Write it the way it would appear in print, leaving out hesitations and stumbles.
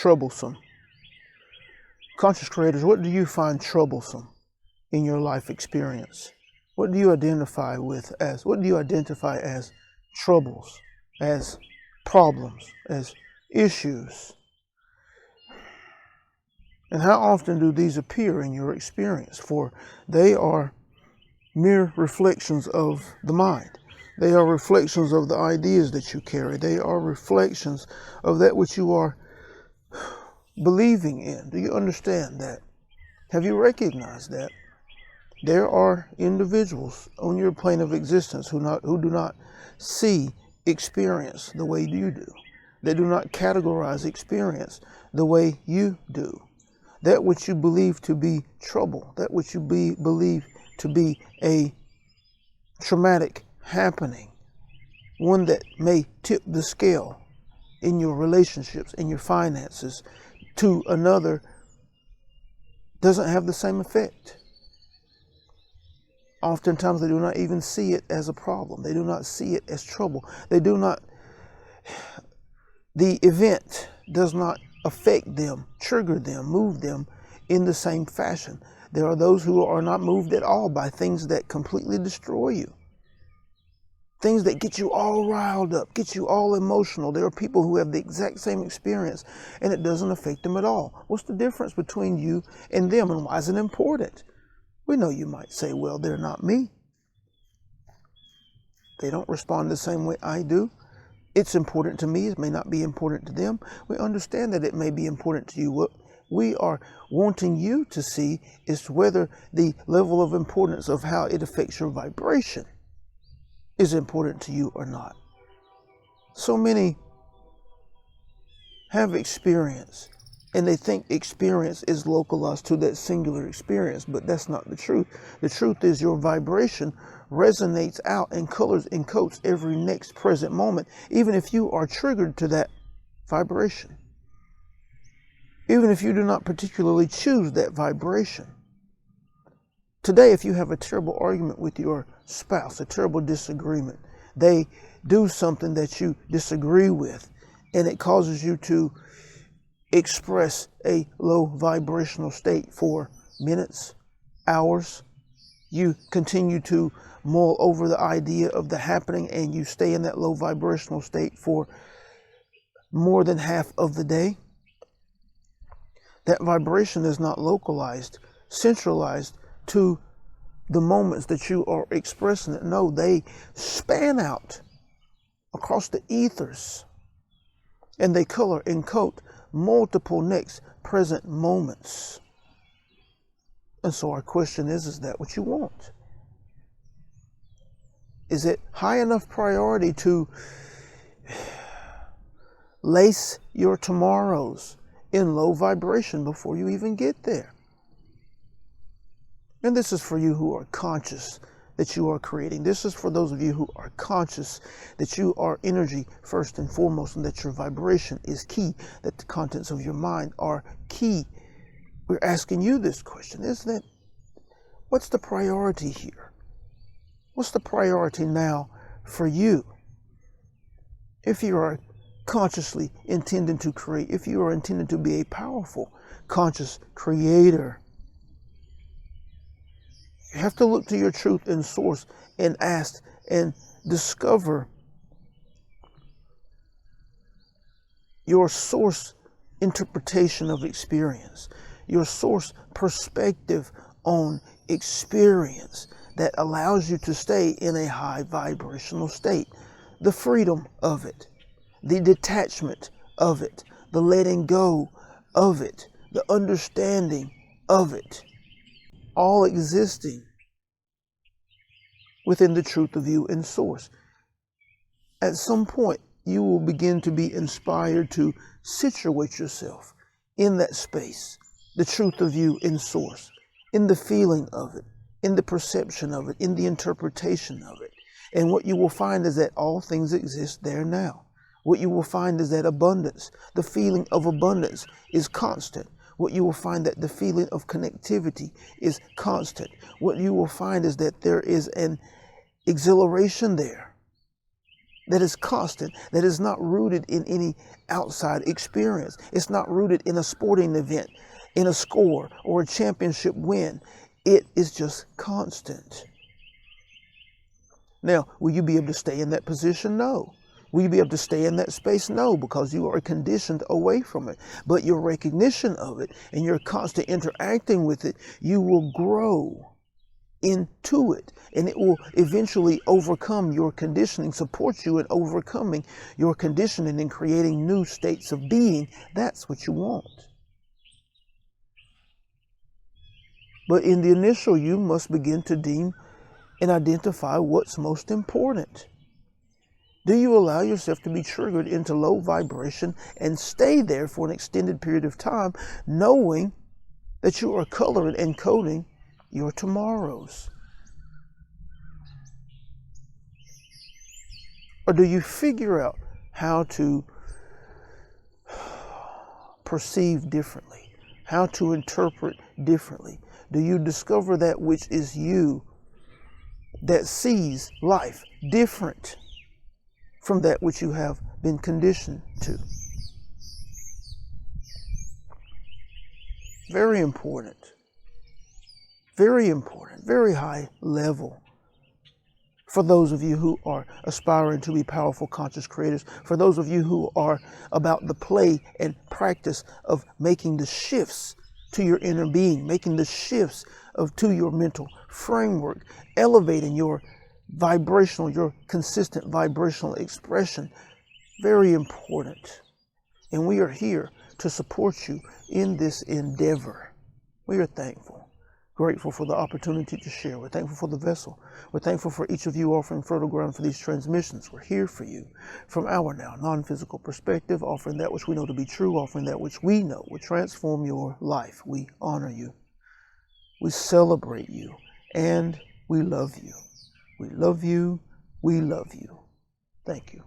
troublesome. Conscious creators, what do you find troublesome in your life experience? What do you identify as troubles, as problems, as issues? And how often do these appear in your experience? For they are mere reflections of the mind. They are reflections of the ideas that you carry. They are reflections of that which you are believing in. Do you understand that? Have you recognized that? There are individuals on your plane of existence who do not see experience the way you do. They do not categorize experience the way you do. That which you believe to be trouble, that which you believe to be a traumatic happening, one that may tip the scale in your relationships, in your finances, to another, doesn't have the same effect. Oftentimes they do not even see it as a problem. They do not see it as trouble. The event does not affect them, trigger them, move them in the same fashion. There are those who are not moved at all by things that completely destroy you. Things that get you all riled up, get you all emotional. There are people who have the exact same experience and it doesn't affect them at all. What's the difference between you and them, and why is it important? We know you might say, well, they're not me. They don't respond the same way I do. It's important to me. It may not be important to them. We understand that it may be important to you. What we are wanting you to see is whether the level of importance of how it affects your vibration is important to you or not. So many have experience and they think experience is localized to that singular experience, but that's not the truth. The truth is your vibration resonates out and colors and coats every next present moment, even if you are triggered to that vibration. Even if you do not particularly choose that vibration. Today, if you have a terrible argument with your spouse, a terrible disagreement, they do something that you disagree with, and it causes you to express a low vibrational state for minutes, hours. You continue to mull over the idea of the happening, and you stay in that low vibrational state for more than half of the day. That vibration is not localized, centralized to the moments that you are expressing it. No, they span out across the ethers, and they color and coat multiple next present moments. And so our question is that what you want? Is it high enough priority to lace your tomorrows in low vibration before you even get there? And this is for you who are conscious that you are creating. This is for those of you who are conscious that you are energy first and foremost, and that your vibration is key, that the contents of your mind are key. We're asking you this question, isn't it? What's the priority here? What's the priority now for you? If you are consciously intending to create, if you are intended to be a powerful, conscious creator, you have to look to your truth and source and ask and discover your source interpretation of experience, your source perspective on experience that allows you to stay in a high vibrational state. The freedom of it, the detachment of it, the letting go of it, the understanding of it, all existing within the truth of you and source. At some point, you will begin to be inspired to situate yourself in that space, the truth of you in source, in the feeling of it, in the perception of it, in the interpretation of it. And what you will find is that all things exist there now. What you will find is that abundance, the feeling of abundance, is constant. What you will find that the feeling of connectivity is constant. What you will find is that there is an exhilaration there that is constant, that is not rooted in any outside experience. It's not rooted in a sporting event, in a score, or a championship win. It is just constant. Now, will you be able to stay in that position? No. Will you be able to stay in that space? No, because you are conditioned away from it. But your recognition of it and your constant interacting with it, you will grow into it, and it will eventually overcome your conditioning, support you in overcoming your conditioning and creating new states of being. That's what you want. But in the initial, you must begin to deem and identify what's most important. Do you allow yourself to be triggered into low vibration and stay there for an extended period of time, knowing that you are coloring and coding your tomorrows? Or do you figure out how to perceive differently, how to interpret differently? Do you discover that which is you, that sees life different from that which you have been conditioned to? Very important. Very important, very high level. For those of you who are aspiring to be powerful, conscious creators, for those of you who are about the play and practice of making the shifts to your inner being, making the shifts to your mental framework, elevating your vibrational, your consistent vibrational expression. Very important. And we are here to support you in this endeavor. We are thankful. Grateful for the opportunity to share. We're thankful for the vessel. We're thankful for each of you offering fertile ground for these transmissions. We're here for you from our now non-physical perspective, offering that which we know to be true, offering that which we know will transform your life. We honor you. We celebrate you. And we love you. We love you. We love you. Thank you.